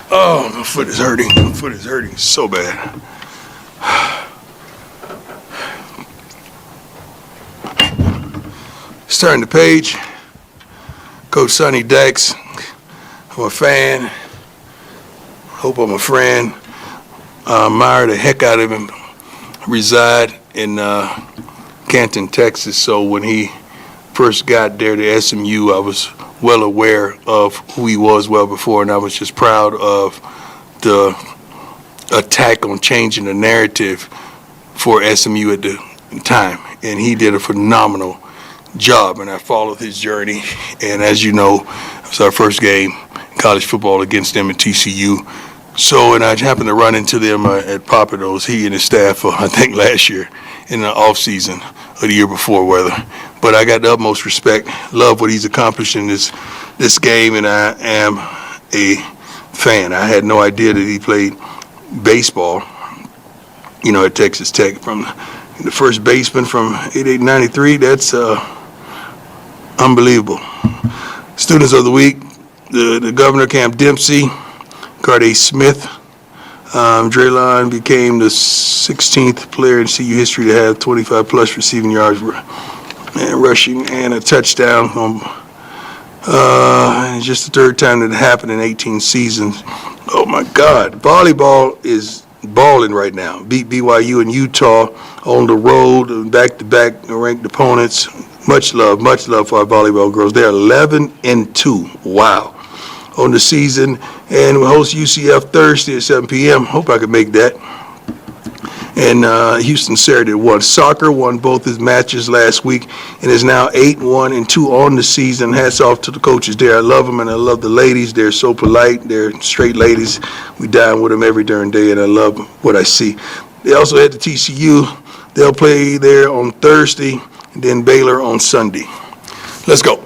Oh, my foot is hurting. My foot is hurting so bad. Let's turn the page. Coach Sonny Dykes. I'm a fan. Hope I'm a friend. I admire the heck out of him. I reside in Canton, Texas, so when he first got there to SMU, I was well aware of who he was well before, and I was just proud of the attack on changing the narrative for SMU at the time, and he did a phenomenal job, and I followed his journey, and as you know, it was our first game in college football against them at TCU. So, and I happened to run into them at Papados, he and his staff, I think last year in the off season or the year before, whether. But I got the utmost respect, love what he's accomplished in this game, and I am a fan. I had no idea that he played baseball, at Texas Tech. From the first baseman from 88-93, that's unbelievable. Students of the week, the governor, Camp Dempsey, Carday Smith. Draylon became the 16th player in CU history to have 25-plus receiving yards and rushing and a touchdown. Just the third time that it happened in 18 seasons. Oh, my God. Volleyball is balling right now. Beat BYU and Utah on the road, back-to-back ranked opponents. Much love for our volleyball girls. They're 11-2. Wow. On the season, and we'll host UCF Thursday at 7 p.m. Hope I can make that. And Houston Saturday won. Soccer won both his matches last week and is now 8-1-2 on the season. Hats off to the coaches there. I love them, and I love the ladies. They're so polite. They're straight ladies. We dine with them every darn day, and I love what I see. They also head to TCU. They'll play there on Thursday, and then Baylor on Sunday. Let's go.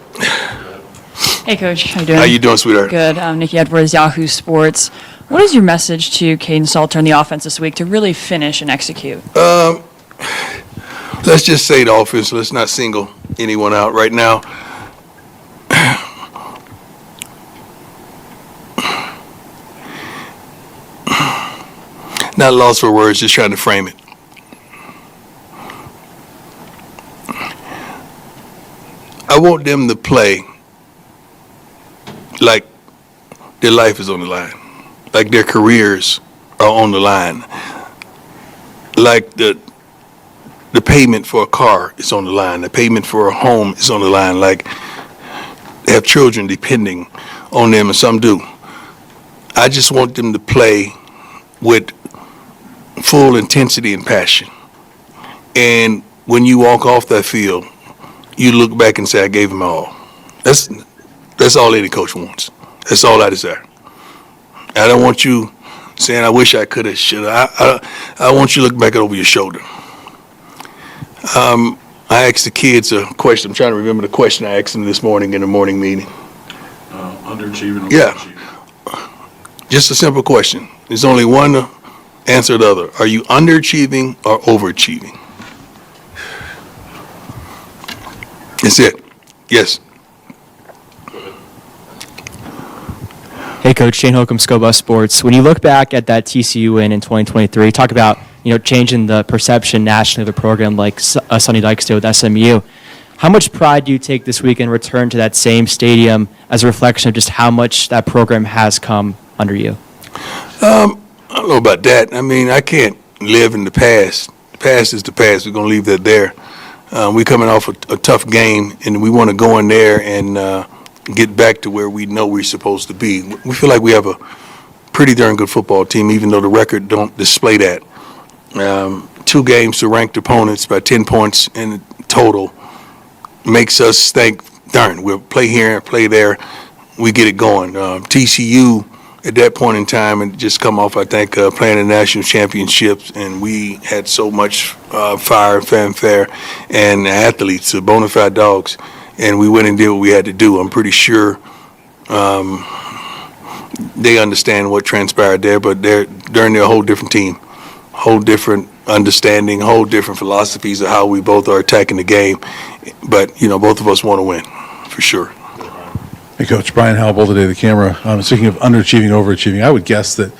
Hey, Coach. How you doing? How you doing, sweetheart? Good. I'm Nikki Edwards, Yahoo Sports. What is your message to Caden Salter and the offense this week to really finish and execute? Let's just say the offense. Let's not single anyone out right now. Not lost for words, just trying to frame it. I want them to play like their life is on the line, like their careers are on the line, like the payment for a car is on the line, the payment for a home is on the line, like they have children depending on them, and some do. I just want them to play with full intensity and passion. And when you walk off that field, you look back and say, I gave them all. That's all any coach wants. That's all I desire. I don't want you saying, I wish I could have, should have. I want you to look back over your shoulder. I asked the kids a question. I'm trying to remember the question I asked them this morning in the morning meeting. Underachieving or overachieving? Just a simple question. There's only one answer or the other. Are you underachieving or overachieving? That's it. Yes. Hey, Coach. Shane Holcomb, Scobus Sports. When you look back at that TCU win in 2023, talk about changing the perception nationally of a program like Sonny Dykes did with SMU. How much pride do you take this week in return to that same stadium as a reflection of just how much that program has come under you? I don't know about that. I mean, I can't live in the past. The past is the past. We're going to leave that there. We're coming off a tough game, and we want to go in there and get back to where we know we're supposed to be. We feel like we have a pretty darn good football team, even though the record don't display that. 2 games to ranked opponents by 10 points in total makes us think, darn, we'll play here, play there, we get it going. TCU at that point in time and just come off, I think, playing the national championships, and we had so much fire and fanfare and athletes, bona fide dogs, and we went and did what we had to do. I'm pretty sure they understand what transpired there, but they're a whole different team, whole different understanding, whole different philosophies of how we both are attacking the game. But, both of us want to win, for sure. Hey, Coach, Brian Howell, today, the camera. Speaking of underachieving, overachieving, I would guess that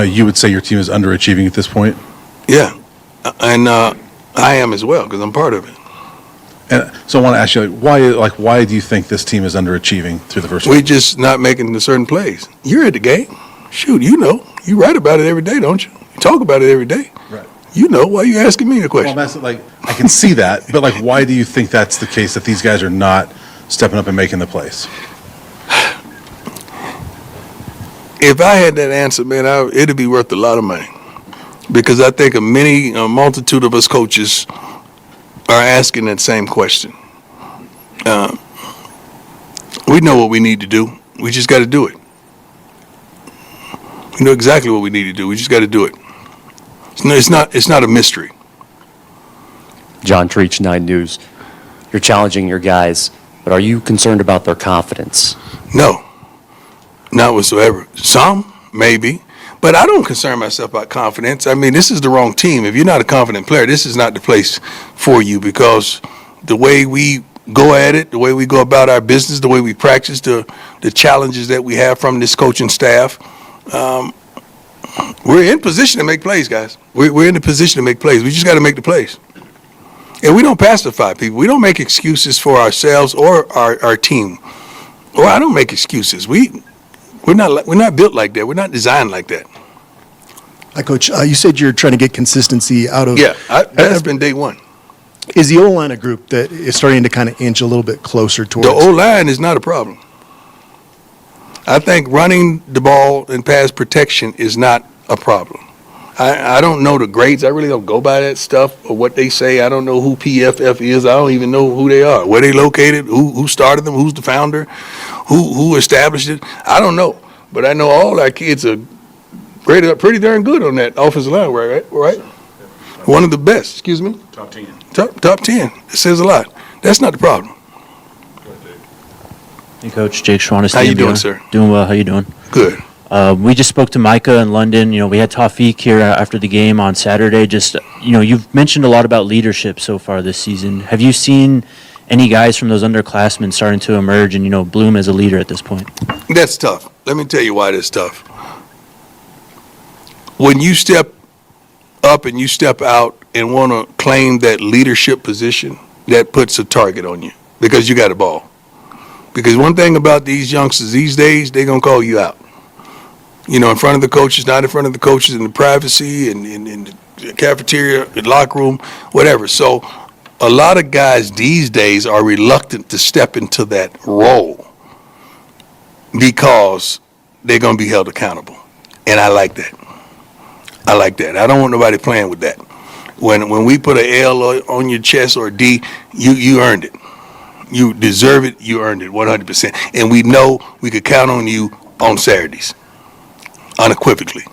you would say your team is underachieving at this point. Yeah, and I am as well because I'm part of it. And so I want to ask you, why do you think this team is underachieving through the first We're week? just not making the certain plays. You're at the game. Shoot, you know. You write about it every day, don't you? You talk about it every day. Right. You know. Why are you asking me the Well, question? I'm asking, I can see that, but why do you think that's the case, that these guys are not stepping up and making the plays? If I had that answer, man, it'd be worth a lot of money. Because I think a multitude of us coaches are asking that same question. We know what we need to do. We just got to do it. We know exactly what we need to do. We just got to do it. It's not a mystery. John Treach, 9 News. You're challenging your guys, but are you concerned about their confidence? No, not whatsoever. Some, maybe. But I don't concern myself about confidence. I mean, this is the wrong team. If you're not a confident player, this is not the place for you because the way we go at it, the way we go about our business, the way we practice, the challenges that we have from this coaching staff, we're in position to make plays, guys. We're in the position to make plays. We just got to make the plays. And we don't pacify people. We don't make excuses for ourselves or our team. Or I don't make excuses. We're not built like that. We're not designed like that. Hi, Coach. You said you're trying to get consistency out of. Yeah, that's been day one. Is the O-line a group that is starting to kind of inch a little bit closer towards? The O-line is not a problem. I think running the ball and pass protection is not a problem. I don't know the grades. I really don't go by that stuff or what they say. I don't know who PFF is. I don't even know who they are, where they located, who started them, who's the founder, who established it. I don't know. But I know all our kids are graded up pretty darn good on that offensive line, right? One of the best, excuse me? Top 10. Top 10. It says a lot. That's not the problem. Hey, Coach. Jake Schwannis. How you doing, sir? Doing well. How you doing? Good. We just spoke to Micah in London. We had Tawfiq here after the game on Saturday. You've mentioned a lot about leadership so far this season. Have you seen any guys from those underclassmen starting to emerge and, bloom as a leader at this point? That's tough. Let me tell you why that's tough. When you step up and you step out and want to claim that leadership position, that puts a target on you because you got a ball. Because one thing about these youngsters these days, they're going to call you out. In front of the coaches, not in front of the coaches, in the privacy, in the cafeteria, the locker room, whatever. So a lot of guys these days are reluctant to step into that role because they're going to be held accountable. And I like that. I don't want nobody playing with that. When we put an L on your chest or a D, you earned it. You deserve it. You earned it 100%. And we know we could count on you on Saturdays, unequivocally.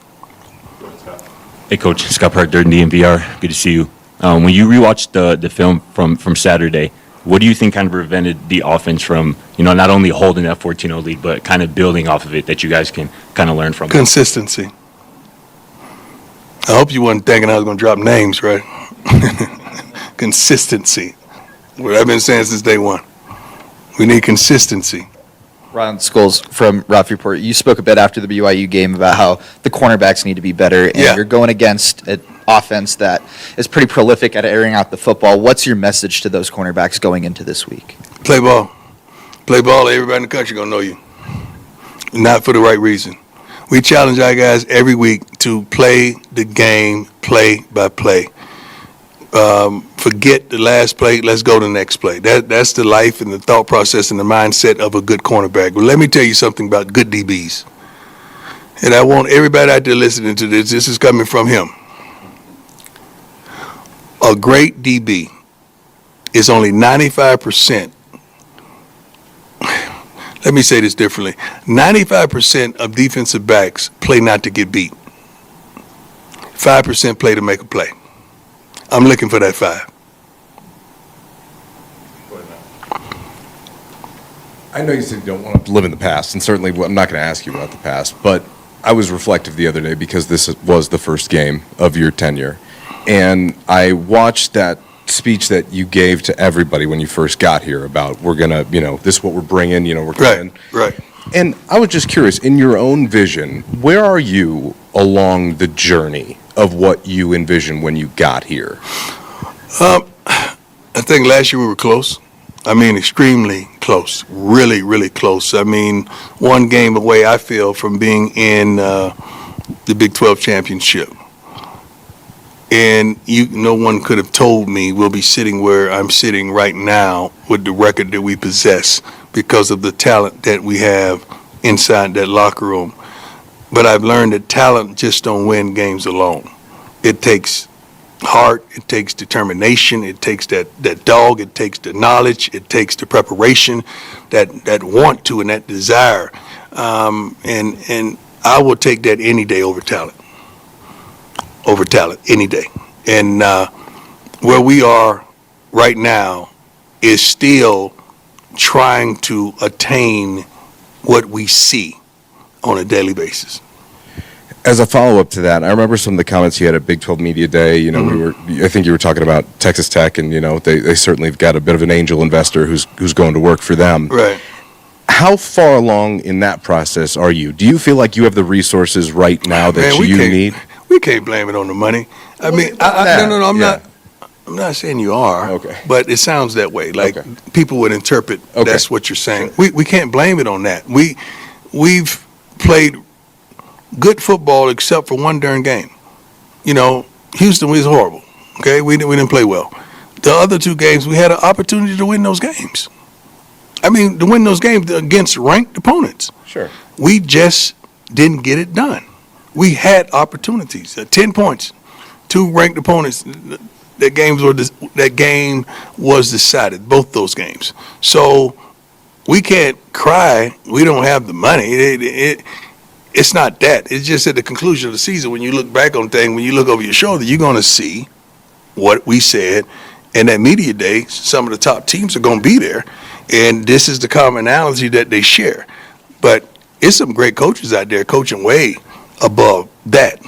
Hey, Coach. Scott Park, Dirt in the DMVR. Good to see you. When you rewatched the film from Saturday, what do you think kind of prevented the offense from, not only holding that 14-0 lead, but kind of building off of it that you guys can kind of learn from? Consistency. I hope you weren't thinking I was going to drop names, right? Consistency. What I've been saying since day one. We need consistency. Ron Scholes from Ralph Report. You spoke a bit after the BYU game about how the cornerbacks need to be better, and Yeah. you're going against an offense that is pretty prolific at airing out the football. What's your message to those cornerbacks going into this week? Play ball. Play ball. Everybody in the country going to know you. Not for the right reason. We challenge our guys every week to play the game play by play. Forget the last play. Let's go to the next play. That's the life and the thought process and the mindset of a good cornerback. But let me tell you something about good DBs. And I want everybody out there listening to this. This is coming from him. A great DB is only 95%. Let me say this differently. 95% of defensive backs play not to get beat. 5% play to make a play. I'm looking for that 5. I know you said you don't want to live in the past, and certainly I'm not going to ask you about the past, but I was reflective the other day because this was the first game of your tenure, and I watched that speech that you gave to everybody when you first got here about we're going to, this is what we're bringing, we're coming. Right. And I was just curious, in your own vision, where are you along the journey of what you envisioned when you got here? I think last year we were close. I mean, extremely close. Really, really close. I mean, one game away, I feel, from being in the Big 12 championship. And no one could have told me we'll be sitting where I'm sitting right now with the record that we possess because of the talent that we have inside that locker room. But I've learned that talent just don't win games alone. It takes heart, it takes determination, it takes that dog, it takes the knowledge, it takes the preparation, that want to and that desire. And I will take that any day over talent. Any day. And where we are right now is still trying to attain what we see on a daily basis. As a follow-up to that, I remember some of the comments you had at Big 12 Media Day. I think you were talking about Texas Tech, and they certainly have got a bit of an angel investor who's going to work for them. Right. How far along in that process are you? Do you feel like you have the resources right now that you need? We can't blame it on the money. I mean, no, I'm not saying you are. Okay. But it sounds that way. Like people would interpret that's what you're saying. Sure. We can't blame it on that. We've played good football except for one darn game. Houston was horrible. Okay, we didn't play well. The other two games, we had an opportunity to win those games. I mean, to win those games against ranked opponents. Sure. We just didn't get it done. We had opportunities. 10 points, two ranked opponents. That game was decided. Both those games. So we can't cry. We don't have the money. It's not that. It's just at the conclusion of the season, when you look back on things, when you look over your shoulder, you're going to see what we said. And that media day, some of the top teams are going to be there. And this is the commonality that they share. But it's some great coaches out there coaching way above that,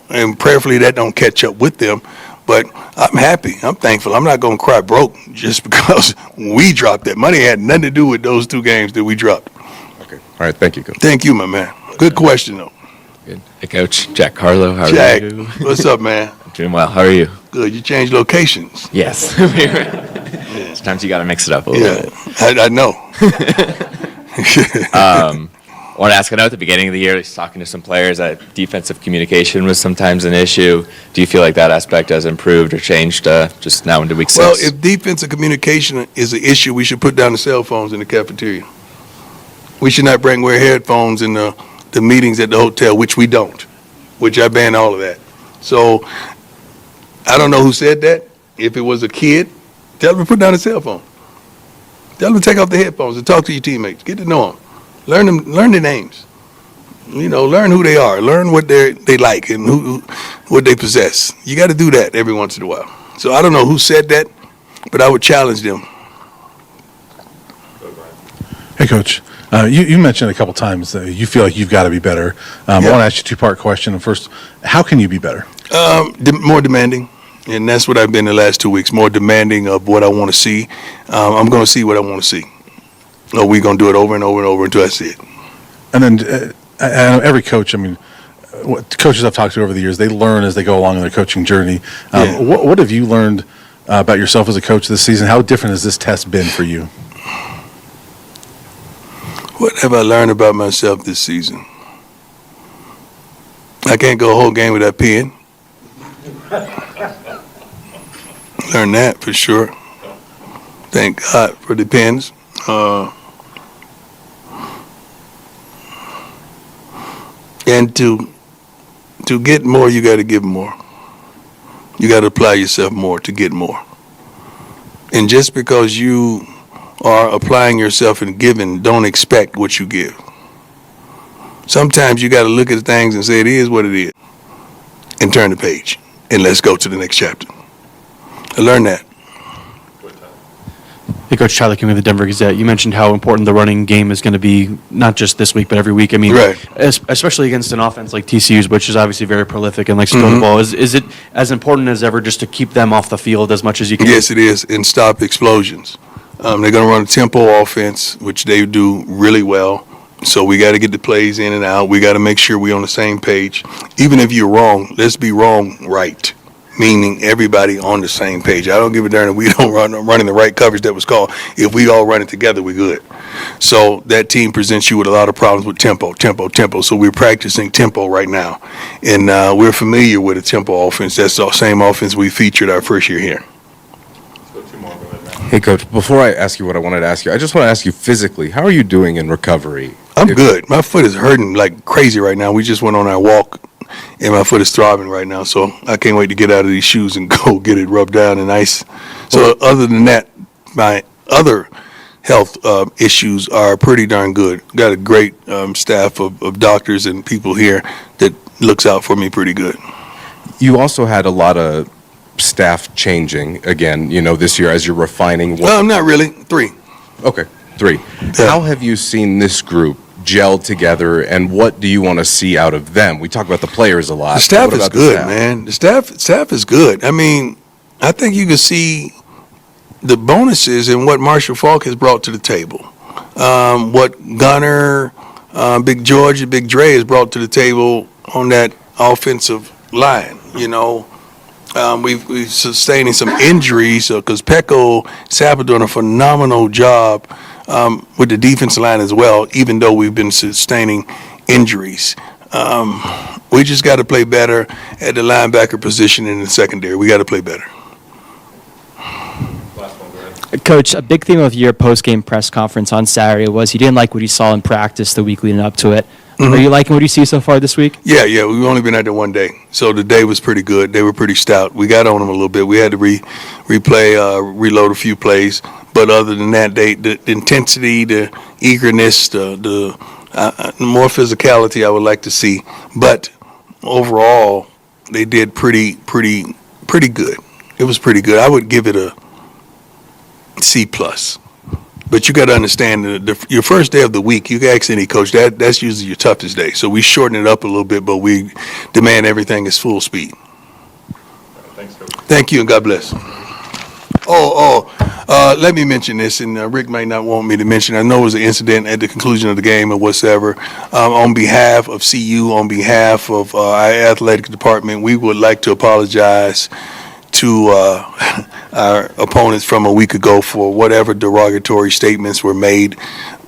and prayerfully that don't catch up with them. But I'm happy. I'm thankful. I'm not going to cry broke just because we dropped that money. It had nothing to do with those two games that we dropped. Okay. All right. Thank you, Coach. Thank you, my man. Good question, though. Good. Hey, Coach. Jack Carlo. How Jack, are you? what's up, man? Doing well. How are you? Good. You changed locations. Yes. Sometimes you got to mix it up a little bit. I know. I want to ask, I know at the beginning of the year, talking to some players, that defensive communication was sometimes an issue. Do you feel like that aspect has improved or changed just now into week 6? Well, if defensive communication is an issue, we should put down the cell phones in the cafeteria. We should not wear headphones in the meetings at the hotel, which we don't, which I ban all of that. So I don't know who said that. If it was a kid, tell them to put down the cell phone. Tell them to take off the headphones and talk to your teammates. Get to know them. Learn their names. Learn who they are. Learn what they like and what they possess. You got to do that every once in a while. So I don't know who said that, but I would challenge them. Hey, Coach. You mentioned a couple times that you feel like you've got to be better. I want to ask you a two-part question. First, how can you be better? More demanding, and that's what I've been the last 2 weeks, more demanding of what I want to see. I'm going to see what I want to see. No, we're going to do it over and over and over until I see it. And then I know every coach, what coaches I've talked to over the years, they learn as they go along in their coaching journey. What have you learned about yourself as a coach this season? How different has this test been for you? What have I learned about myself this season? I can't go a whole game without peeing. Learned that for sure. Thank God for the pens. And to get more, you got to give more. You got to apply yourself more to get more. And just because you are applying yourself and giving, don't expect what you give. Sometimes you got to look at things and say it is what it is and turn the page and let's go to the next chapter. I learned that. Hey, Coach Tyler King with the Denver Gazette. You mentioned how important the running game is going to be, not just this week, but every week. I mean, Right. especially against an offense like TCU's, which is obviously very prolific and likes to throw the ball. Is it as important as ever just to keep them off the field as much as you can? Yes, it is, and stop explosions. They're going to run a tempo offense, which they do really well. So we got to get the plays in and out. We got to make sure we're on the same page. Even if you're wrong, let's be wrong right, meaning everybody on the same page. I don't give a darn if we don't running the right coverage that was called. If we all run it together, we're good. So that team presents you with a lot of problems with tempo. So we're practicing tempo right now. And we're familiar with a tempo offense. That's the same offense we featured our first year here. Hey, Coach, before I ask you what I wanted to ask you, I just want to ask you physically, how are you doing in recovery? I'm good. My foot is hurting like crazy right now. We just went on our walk, and my foot is throbbing right now. So I can't wait to get out of these shoes and go get it rubbed down and ice. So other than that, my other health issues are pretty darn good. Got a great staff of doctors and people here that looks out for me pretty good. You also had a lot of staff changing again, this year as you're refining. Not really. 3. Okay, 3. Yeah. How have you seen this group gelled together, and what do you want to see out of them? We talk about the players a lot. The staff What is about the good, staff? man. The staff is good. I mean, I think you can see the bonuses in what Marshall Falk has brought to the table. What Gunner, Big George, and Big Dre has brought to the table on that offensive line. We've sustaining some injuries because Pecco Sapa doing a phenomenal job with the defensive line as well, even though we've been sustaining injuries. We just got to play better at the linebacker position in the secondary. We got to play better. Coach, a big theme of your post-game press conference on Saturday was you didn't like what you saw in practice the week leading up to it. Are you liking what you see so far this week? Yeah, we've only been out there one day. So the day was pretty good. They were pretty stout. We got on them a little bit. We had to reload a few plays. But other than that, the intensity, the eagerness, the more physicality I would like to see. But overall, they did pretty good. It was pretty good. I would give it a C+. But you got to understand your first day of the week. You can ask any coach that's usually your toughest day. So we shorten it up a little bit, but we demand everything is full speed. Thanks, Coach. Thank you, and God bless. Let me mention this, and Rick might not want me to mention. I know it was an incident at the conclusion of the game or whatsoever. On behalf of CU, on behalf of our athletic department, we would like to apologize to our opponents from a week ago for whatever derogatory statements were made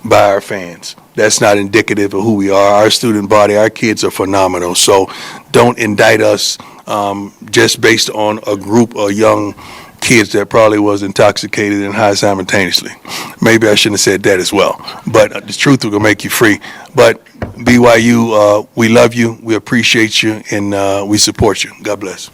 by our fans. That's not indicative of who we are. Our student body, our kids are phenomenal. So don't indict us just based on a group of young kids that probably was intoxicated and high simultaneously. Maybe I shouldn't have said that as well. But the truth will make you free. But BYU, we love you, we appreciate you, and we support you. God bless.